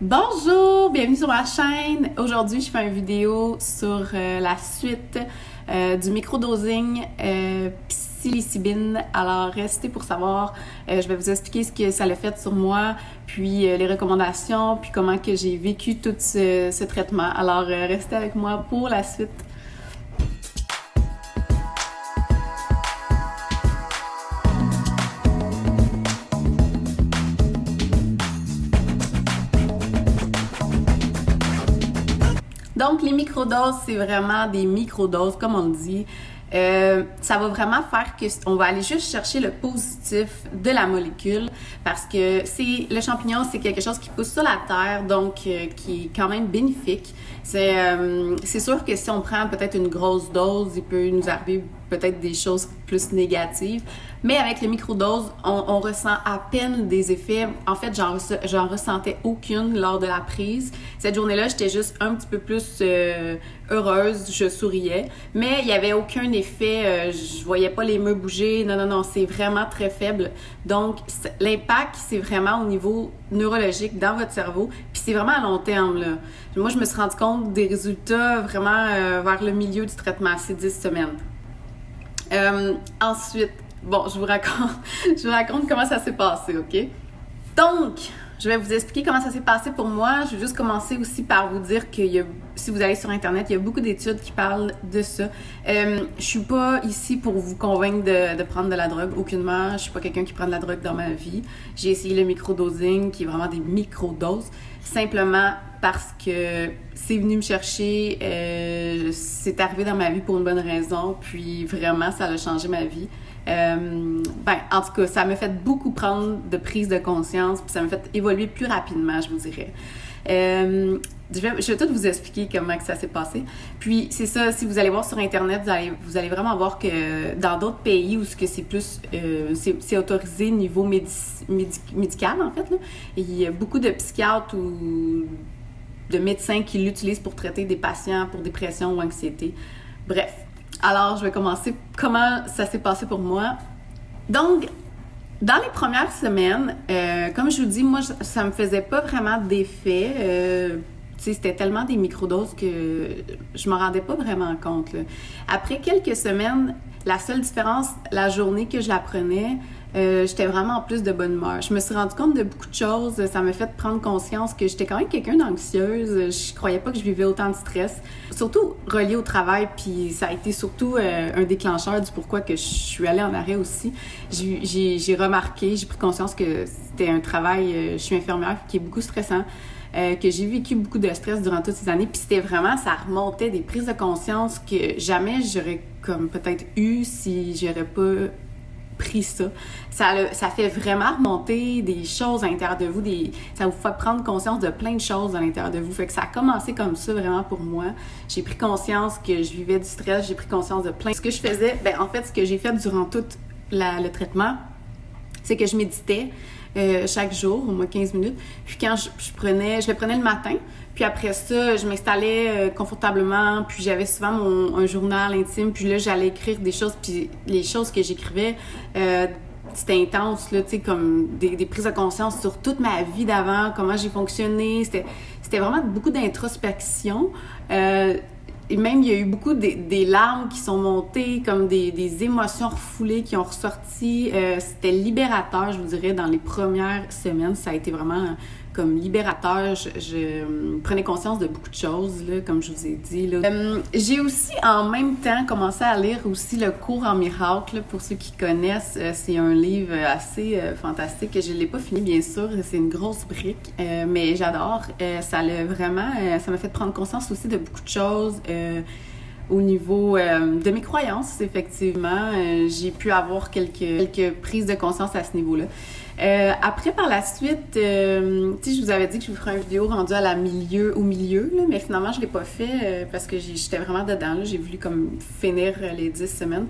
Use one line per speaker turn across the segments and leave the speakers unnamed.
Bonjour, bienvenue sur ma chaîne. Aujourd'hui, je fais une vidéo sur la suite du microdosing psilocybine. Alors, restez pour savoir. Je vais vous expliquer ce que ça a fait sur moi, puis les recommandations, puis comment que j'ai vécu tout ce traitement. Alors, restez avec moi pour la suite. Donc, les microdoses, c'est vraiment des microdoses, comme on le dit. Ça va vraiment faire qu'on va aller juste chercher le positif de la molécule parce que le champignon, c'est quelque chose qui pousse sur la terre, donc qui est quand même bénéfique. C'est sûr que si on prend peut-être une grosse dose, il peut nous arriver peut-être des choses plus négatives. Mais avec les microdoses, on ressent à peine des effets. En fait, j'en ressentais aucune lors de la prise. Cette journée-là, j'étais juste un petit peu plus heureuse, je souriais. Mais il n'y avait aucun effet, je voyais pas les murs bouger. Non, c'est vraiment très faible. Donc, l'impact, c'est vraiment au niveau neurologique dans votre cerveau. Puis c'est vraiment à long terme, là. Moi, je me suis rendu compte des résultats vraiment vers le milieu du traitement, c'est 10 semaines. Ensuite, bon, je vous raconte comment ça s'est passé, OK? Donc, je vais vous expliquer comment ça s'est passé pour moi. Je vais juste commencer aussi par vous dire que si vous allez sur Internet, il y a beaucoup d'études qui parlent de ça. Je suis pas ici pour vous convaincre de prendre de la drogue, aucunement. Je suis pas quelqu'un qui prend de la drogue dans ma vie. J'ai essayé le microdosing, qui est vraiment des microdoses, simplement parce que c'est venu me chercher, c'est arrivé dans ma vie pour une bonne raison, puis vraiment, ça a changé ma vie. En tout cas, ça m'a fait beaucoup prendre de prise de conscience, puis ça m'a fait évoluer plus rapidement, je vous dirais. Je vais tout vous expliquer comment que ça s'est passé. Puis c'est ça, si vous allez voir sur Internet, vous allez vraiment voir que dans d'autres pays où c'est plus c'est autorisé niveau médical, en fait, là, il y a beaucoup de psychiatres ou de médecins qui l'utilisent pour traiter des patients pour dépression ou anxiété. Bref. Alors, je vais commencer comment ça s'est passé pour moi. Donc, dans les premières semaines, comme je vous dis, moi, ça me faisait pas vraiment d'effet. C'était tellement des microdoses que je m'en rendais pas vraiment compte, là. Après quelques semaines, la seule différence, la journée que je la prenais, j'étais vraiment en plus de bonne humeur. Je me suis rendu compte de beaucoup de choses. Ça m'a fait prendre conscience que j'étais quand même quelqu'un d'anxieuse. Je croyais pas que je vivais autant de stress. Surtout relié au travail, puis ça a été surtout un déclencheur du pourquoi que je suis allée en arrêt aussi. J'ai remarqué, j'ai pris conscience que c'était un travail, je suis infirmière, qui est beaucoup stressant. Que j'ai vécu beaucoup de stress durant toutes ces années, puis c'était vraiment, ça remontait des prises de conscience que jamais j'aurais comme peut-être eu si j'aurais pas pris ça. Ça fait vraiment remonter des choses à l'intérieur de vous, ça vous fait prendre conscience de plein de choses à l'intérieur de vous. Fait que ça a commencé comme ça vraiment pour moi. J'ai pris conscience que je vivais du stress, j'ai pris conscience de plein. Ce que je faisais, en fait, ce que j'ai fait durant tout le traitement, c'est que je méditais chaque jour, au moins 15 minutes. Puis quand je le prenais le matin. Puis après ça, je m'installais confortablement. Puis j'avais souvent un journal intime. Puis là, j'allais écrire des choses. Puis les choses que j'écrivais, c'était intense, là, tu sais, comme des prises de conscience sur toute ma vie d'avant, comment j'ai fonctionné. C'était vraiment beaucoup d'introspection. Et même, il y a eu beaucoup des larmes qui sont montées, comme des émotions refoulées qui ont ressorti. C'était libérateur, je vous dirais, dans les premières semaines. Ça a été vraiment comme libérateur. Je prenais conscience de beaucoup de choses, là, comme je vous ai dit. Là. J'ai aussi, en même temps, commencé à lire aussi Le cours en miracle. Pour ceux qui connaissent, c'est un livre assez fantastique. Je ne l'ai pas fini, bien sûr. C'est une grosse brique, mais j'adore. Ça m'a fait prendre conscience aussi de beaucoup de choses. Au niveau de mes croyances, effectivement, j'ai pu avoir quelques prises de conscience à ce niveau-là. Après, par la suite, je vous avais dit que je vous ferais une vidéo rendue au milieu, là, mais finalement, je ne l'ai pas fait parce que j'étais vraiment dedans. Là, j'ai voulu comme finir les 10 semaines.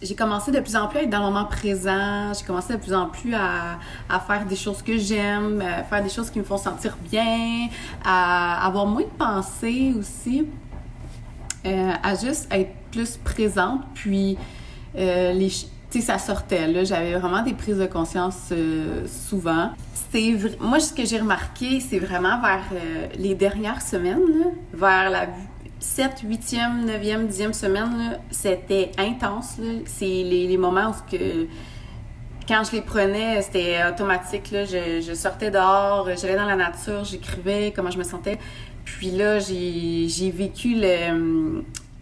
J'ai commencé de plus en plus à être dans le moment présent. J'ai commencé de plus en plus à faire des choses que j'aime, à faire des choses qui me font sentir bien, à avoir moins de pensées aussi, à juste être plus présente. Puis tu sais, ça sortait, là. J'avais vraiment des prises de conscience souvent. Moi, ce que j'ai remarqué, c'est vraiment vers les dernières semaines, là, vers la 7, 8e, 9e, 10e semaine, là, c'était intense, là. C'est les moments où quand je les prenais, c'était automatique, là. Je sortais dehors, j'allais dans la nature, j'écrivais comment je me sentais. Puis là, j'ai vécu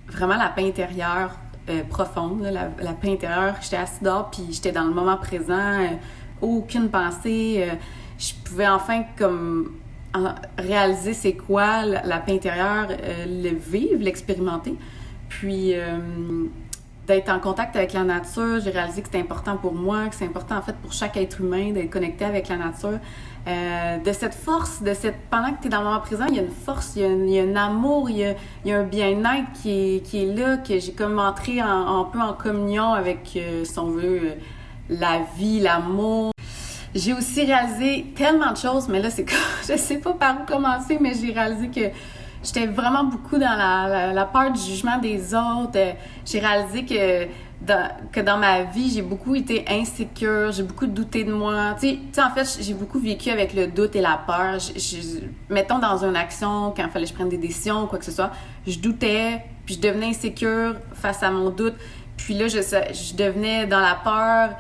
vraiment la paix intérieure profonde, là, la paix intérieure. J'étais assise dehors, puis j'étais dans le moment présent, aucune pensée. Je pouvais enfin comme réaliser c'est quoi la paix intérieure, le vivre, l'expérimenter. Puis d'être en contact avec la nature, j'ai réalisé que c'était important pour moi, que c'est important en fait pour chaque être humain d'être connecté avec la nature. De cette force, pendant que tu es dans le moment présent, il y a une force, il y a un amour, il y a un bien-être qui est là, que j'ai comme entré un peu en communion avec, si on veut, la vie, l'amour. J'ai aussi réalisé tellement de choses, mais là, je sais pas par où commencer, mais j'ai réalisé que j'étais vraiment beaucoup dans la peur du jugement des autres. J'ai réalisé que dans ma vie, j'ai beaucoup été insécure, j'ai beaucoup douté de moi. Tu sais, en fait, j'ai beaucoup vécu avec le doute et la peur. Mettons dans une action, quand il fallait que je prenne des décisions ou quoi que ce soit, je doutais, puis je devenais insécure face à mon doute. Puis là, je devenais dans la peur.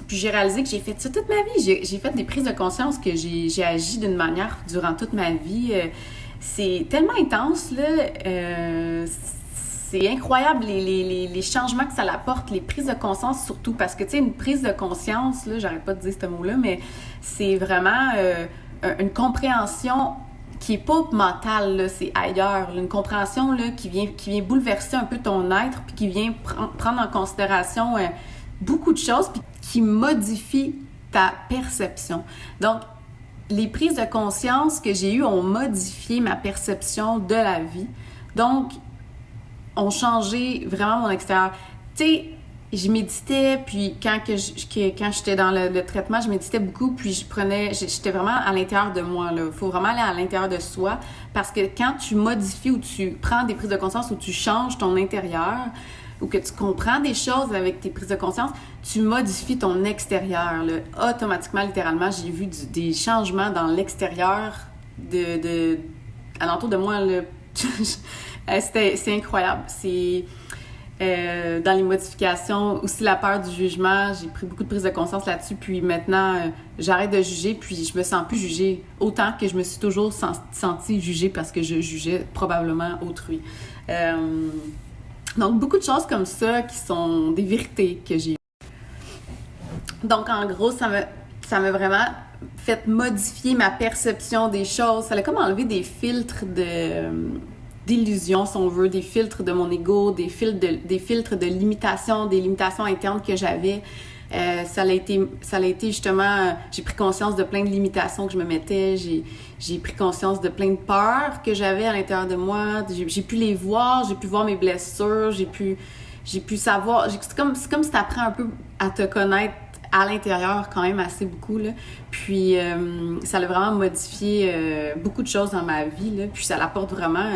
Puis j'ai réalisé que j'ai fait ça toute ma vie. J'ai fait des prises de conscience que j'ai agi d'une manière durant toute ma vie. C'est tellement intense, là. C'est incroyable les changements que ça apporte, les prises de conscience surtout, parce que, tu sais, une prise de conscience, là, j'arrête pas de dire ce mot-là, mais c'est vraiment une compréhension qui est pas mentale, là, c'est ailleurs. Là, une compréhension là, qui vient bouleverser un peu ton être, puis qui vient prendre en considération beaucoup de choses, puis qui modifie ta perception. Donc, les prises de conscience que j'ai eues ont modifié ma perception de la vie. Donc, ont changé vraiment mon extérieur. Tu sais, je méditais, puis quand j'étais dans le traitement, je méditais beaucoup, puis j'étais vraiment à l'intérieur de moi, là. Il faut vraiment aller à l'intérieur de soi, parce que quand tu modifies ou tu prends des prises de conscience ou tu changes ton intérieur, ou que tu comprends des choses avec tes prises de conscience, tu modifies ton extérieur, là. Automatiquement, littéralement, j'ai vu des changements dans l'extérieur alentour de moi, là. C'est incroyable. C'est dans les modifications, aussi la peur du jugement. J'ai pris beaucoup de prise de conscience là-dessus. Puis maintenant, j'arrête de juger. Puis je me sens plus jugée. Autant que je me suis toujours sentie jugée parce que je jugeais probablement autrui. Donc, beaucoup de choses comme ça qui sont des vérités que j'ai. Donc, en gros, ça m'a vraiment fait modifier ma perception des choses. Ça a comme enlevé des filtres d'illusion, si on veut, des filtres de mon ego, des filtres de limitation, des limitations internes que j'avais. Ça a été justement, j'ai pris conscience de plein de limitations que je me mettais, j'ai pris conscience de plein de peurs que j'avais à l'intérieur de moi, j'ai pu les voir, j'ai pu voir mes blessures, j'ai pu savoir, c'est comme si tu apprends un peu à te connaître à l'intérieur quand même assez beaucoup, là. Puis ça a vraiment modifié beaucoup de choses dans ma vie, là. Puis ça apporte vraiment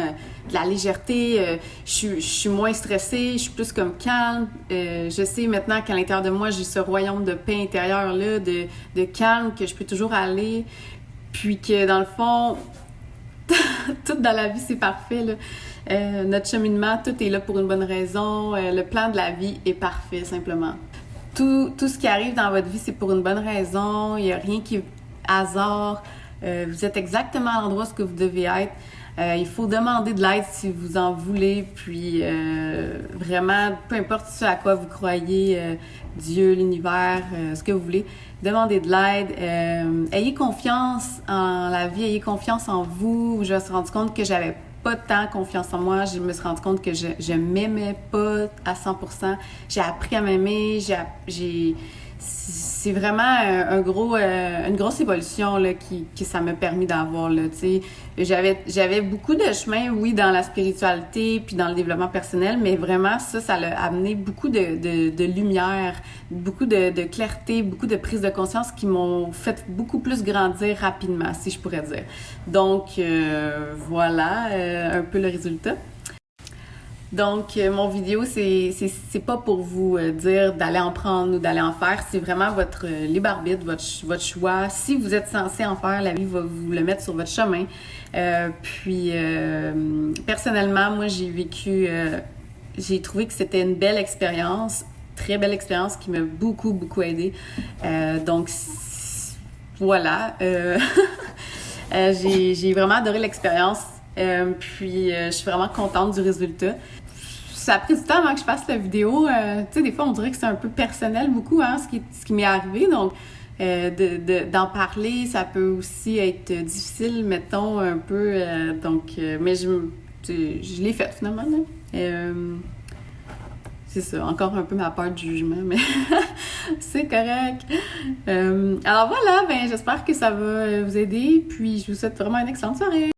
de la légèreté. Je suis moins stressée, je suis plus comme calme. Je sais maintenant qu'à l'intérieur de moi, j'ai ce royaume de paix intérieure, là, de calme, que je peux toujours aller. Puis que dans le fond, tout dans la vie, c'est parfait, là. Notre cheminement, tout est là pour une bonne raison. Le plan de la vie est parfait, simplement. Tout ce qui arrive dans votre vie, c'est pour une bonne raison. Il n'y a rien qui est hasard. Vous êtes exactement à l'endroit où vous devez être. Il faut demander de l'aide si vous en voulez. Puis vraiment, peu importe ce à quoi vous croyez, Dieu, l'univers, ce que vous voulez, demandez de l'aide. Ayez confiance en la vie, ayez confiance en vous. Je me suis rendu compte que j'avais pas tant confiance en moi. Je me suis rendu compte que je m'aimais pas à 100%. J'ai appris à m'aimer. C'est vraiment une grosse évolution là, que ça m'a permis d'avoir. Là, j'avais beaucoup de chemin, oui, dans la spiritualité puis dans le développement personnel, mais vraiment, ça l'a amené beaucoup de lumière, beaucoup de clarté, beaucoup de prise de conscience qui m'ont fait beaucoup plus grandir rapidement, si je pourrais dire. Donc, voilà un peu le résultat. Donc, mon vidéo, c'est pas pour vous dire d'aller en prendre ou d'aller en faire. C'est vraiment votre libre arbitre, votre choix. Si vous êtes censé en faire, la vie va vous le mettre sur votre chemin. Personnellement, moi, j'ai trouvé que c'était une belle expérience, très belle expérience qui m'a beaucoup, beaucoup aidée. Voilà. J'ai vraiment adoré l'expérience. Je suis vraiment contente du résultat. Ça a pris du temps avant que je fasse la vidéo. Tu sais, des fois, on dirait que c'est un peu personnel, beaucoup, hein, ce qui m'est arrivé. Donc, d'en parler, ça peut aussi être difficile, mettons, un peu. Mais je l'ai fait, finalement. C'est ça, encore un peu ma peur du jugement, mais c'est correct. Alors voilà, j'espère que ça va vous aider. Puis, je vous souhaite vraiment une excellente soirée.